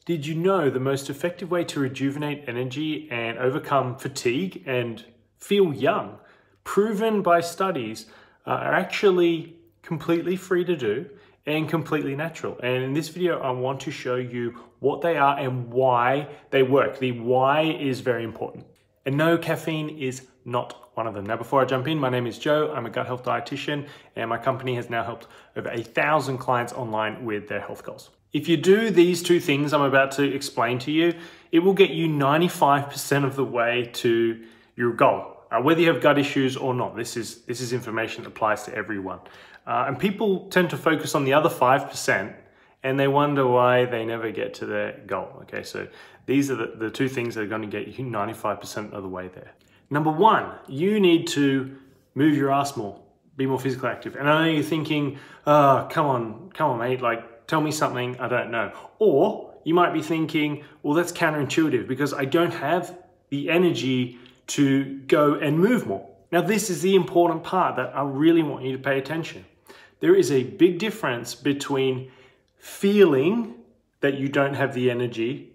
Did you know the most effective way to rejuvenate energy and overcome fatigue and feel young, proven by studies, are actually completely free to do and completely natural? And in this video, I want to show you what they are and why they work. The why is very important. And no, caffeine is not one of them. Now, before I jump in, my name is Joe. I'm a gut health dietitian, and my company has now helped over 1,000 clients online with their health goals. If you do these two things I'm about to explain to you, it will get you 95% of the way to your goal, whether you have gut issues or not. This is information that applies to everyone. And people tend to focus on the other 5% and they wonder why they never get to their goal. Okay, so these are the two things that are going to get you 95% of the way there. Number one, you need to move your ass more, be more physically active. And I know you're thinking, oh, come on, mate, like, tell me something I don't know. Or you might be thinking, well, that's counterintuitive because I don't have the energy to go and move more. Now, this is the important part that I really want you to pay attention. There is a big difference between feeling that you don't have the energy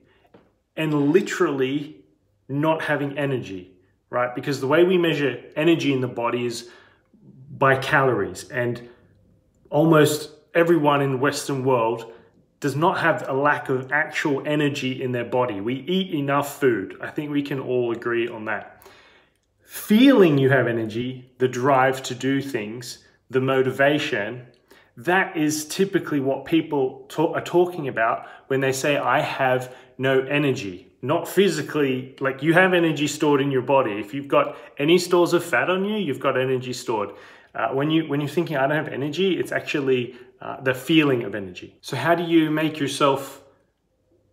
and literally not having energy, right? Because the way we measure energy in the body is by calories, and almost everyone in the Western world does not have a lack of actual energy in their body. We eat enough food. I think we can all agree on that. Feeling you have energy, the drive to do things, the motivation, that is typically what people are talking about when they say, I have no energy. Not physically, like you have energy stored in your body. If you've got any stores of fat on you, you've got energy stored. When you're thinking, I don't have energy, it's actually the feeling of energy. So how do you make yourself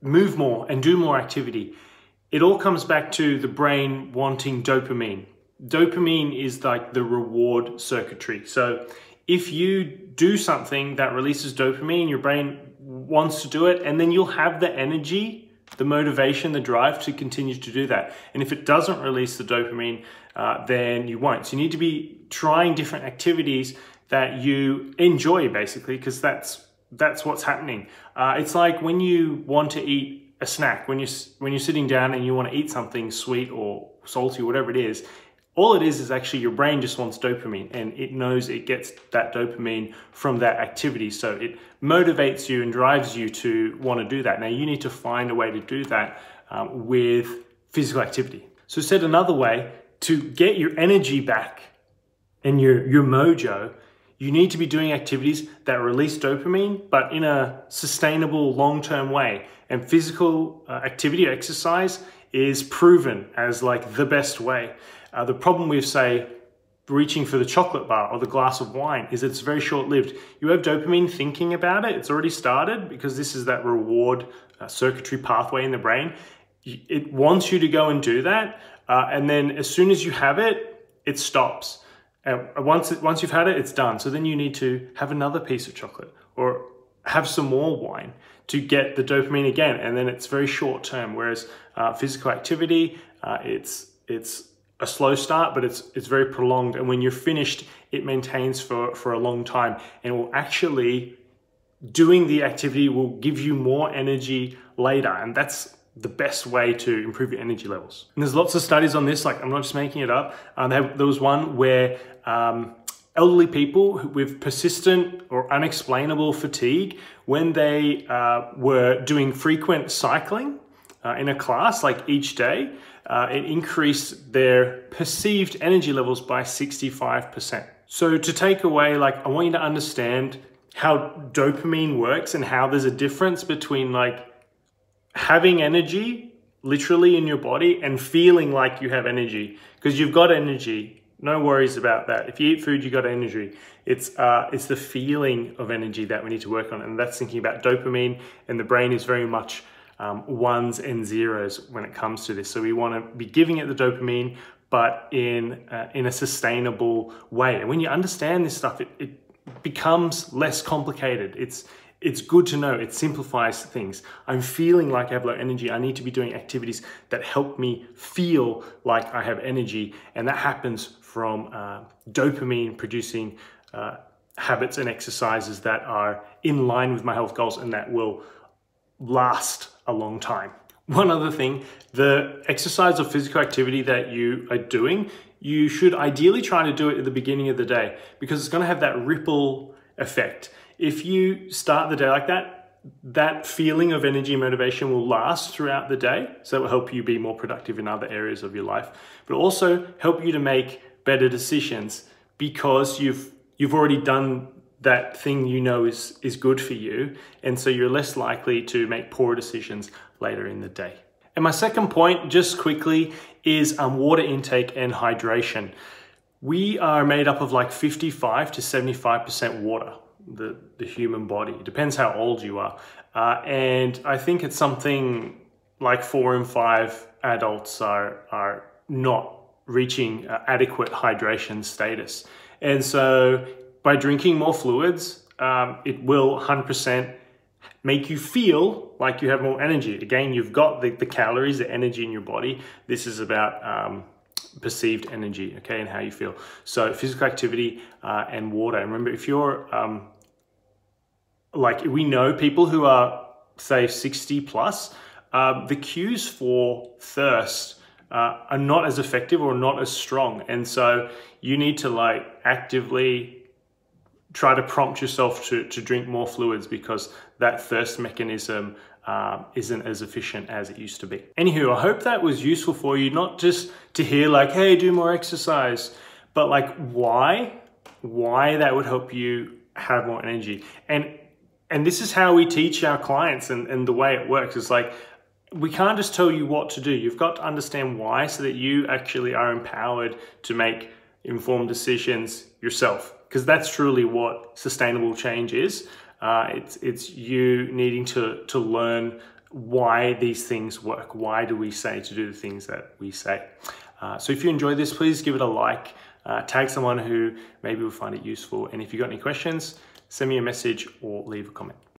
move more and do more activity? It all comes back to the brain wanting dopamine. Dopamine is like the reward circuitry. So if you do something that releases dopamine, your brain wants to do it, and then you'll have the energy, the motivation, the drive to continue to do that. And if it doesn't release the dopamine, then you won't. So you need to be trying different activities that you enjoy, basically, because that's what's happening. It's like when you want to eat a snack, when you're sitting down and you want to eat something sweet or salty, whatever it is, all it is actually your brain just wants dopamine, and it knows it gets that dopamine from that activity. So it motivates you and drives you to want to do that. Now you need to find a way to do that with physical activity. So said another way, to get your energy back and your mojo, you need to be doing activities that release dopamine, but in a sustainable long-term way. And physical activity, exercise, is proven as like the best way. The problem with, say, reaching for the chocolate bar or the glass of wine is it's very short-lived. You have dopamine thinking about it. It's already started because this is that reward circuitry pathway in the brain. It wants you to go and do that. And then as soon as you have it, it stops. And once you've had it, it's done. So then you need to have another piece of chocolate or have some more wine to get the dopamine again. And then it's very short-term. Whereas physical activity, it's a slow start, but it's very prolonged. And when you're finished, it maintains for a long time, and will actually, doing the activity will give you more energy later. And that's the best way to improve your energy levels. And there's lots of studies on this, like I'm not just making it up. There was one where elderly people with persistent or unexplainable fatigue, when they were doing frequent cycling in a class, like each day, it increased their perceived energy levels by 65%. So to take away, like, I want you to understand how dopamine works and how there's a difference between like having energy literally in your body and feeling like you have energy, because you've got energy. No worries about that. If you eat food, you got energy. It's the feeling of energy that we need to work on. And that's thinking about dopamine, and the brain is very much ones and zeros when it comes to this. So we want to be giving it the dopamine, but in a sustainable way. And when you understand this stuff, it becomes less complicated. It's good to know. It simplifies things. I'm feeling like I have low energy. I need to be doing activities that help me feel like I have energy. And that happens from dopamine producing habits and exercises that are in line with my health goals and that will last a long time. One other thing, the exercise or physical activity that you are doing, you should ideally try to do it at the beginning of the day because it's going to have that ripple effect. If you start the day like that, that feeling of energy and motivation will last throughout the day. So it will help you be more productive in other areas of your life, but also help you to make better decisions because you've already done that thing you know is good for you. And so you're less likely to make poor decisions later in the day. And my second point, just quickly, is water intake and hydration. We are made up of like 55 to 75% water, the human body. It depends how old you are. And I think it's something like 4 in 5 adults are not reaching adequate hydration status. And so by drinking more fluids, it will 100% make you feel like you have more energy. Again, you've got the calories, the energy in your body. This is about perceived energy, okay, and how you feel. So physical activity and water. And remember, if you're, like we know people who are, say, 60 plus, the cues for thirst are not as effective or not as strong. And so you need to like actively try to prompt yourself to drink more fluids because that thirst mechanism isn't as efficient as it used to be. Anywho, I hope that was useful for you, not just to hear like, hey, do more exercise, but like why that would help you have more energy. And this is how we teach our clients and the way it works. It's like, we can't just tell you what to do. You've got to understand why so that you actually are empowered to make informed decisions yourself. Because that's truly what sustainable change is. It's you needing to learn why these things work. Why do we say to do the things that we say? So if you enjoyed this, please give it a like. Tag someone who maybe will find it useful. And if you've got any questions, send me a message or leave a comment.